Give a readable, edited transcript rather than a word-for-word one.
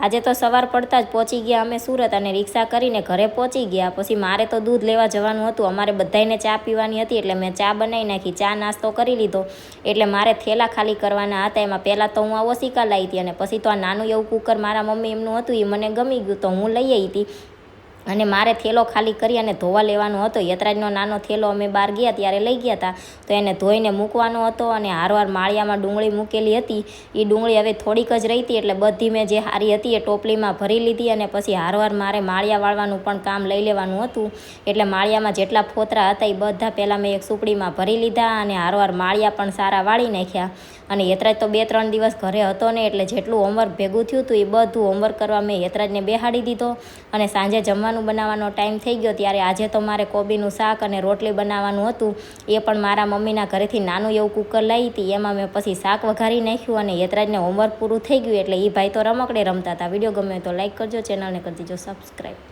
આજે તો સવાર પડતા જ પહોંચી ગયા અમે સુરત અને રિક્ષા કરીને ઘરે પહોંચી ગયા. પછી મારે તો દૂધ લેવા જવાનું હતું. અમારે બધાને ચા પીવાની હતી એટલે મેં ચા બનાવી નાખી. ચા નાસ્તો કરી લીધો એટલે મારે થેલા ખાલી કરવાના હતા. એમાં પહેલાં તો હું આ ઓશિકા લાવી હતી અને પછી તો આ નાનું એવું કુકર મારા મમ્મી એમનું હતું એ મને ગમી ગયું તો હું લઈ આવી હતી. અને મારે થેલો ખાલી કરી અને ધોવા લેવાનો હતો. યતરાજનો નાનો થેલો અમે બહાર ગયા ત્યારે લઈ ગયા હતા તો એને ધોઈને મૂકવાનો હતો. અને હારવાર માળિયામાં ડુંગળી મૂકેલી હતી એ ડુંગળી હવે થોડીક જ રહી હતી એટલે બધી મેં જે હારી હતી એ ટોપલીમાં ભરી લીધી. અને પછી હારવાર મારે માળિયા વાળવાનું પણ કામ લઈ લેવાનું હતું એટલે માળિયામાં જેટલા ફોતરા હતા એ બધા પહેલાં મેં એક સુપડીમાં ભરી લીધા અને હારવાર માળિયા પણ સારા વાળી નાખ્યા. અને યતરાજ તો 2-3 દિવસ ઘરે હતો ને એટલે જેટલું હોમવર્ક ભેગું થયું હતું એ બધું હોમવર્ક કરવા મેં યતરાજને બેહાડી દીધો. અને સાંજે જમવાનું બનાવવાનો ટાઈમ થઈ ગયો ત્યારે આજે તો મારે કોબીનું શાક અને રોટલી બનાવવાનું હતું. એ પણ મારા મમ્મીના ઘરેથી નાનું એવું કુકર લાવી હતી એમાં મેં પછી શાક વઘારી નાખ્યું. અને યતરાજને હોમવર્ક પૂરું થઈ ગયું એટલે એ ભાઈ તો રમકડે રમતા હતા. વિડીયો ગમે તો લાઈક કરજો, ચેનલને કરી દીજો સબસ્ક્રાઈબ.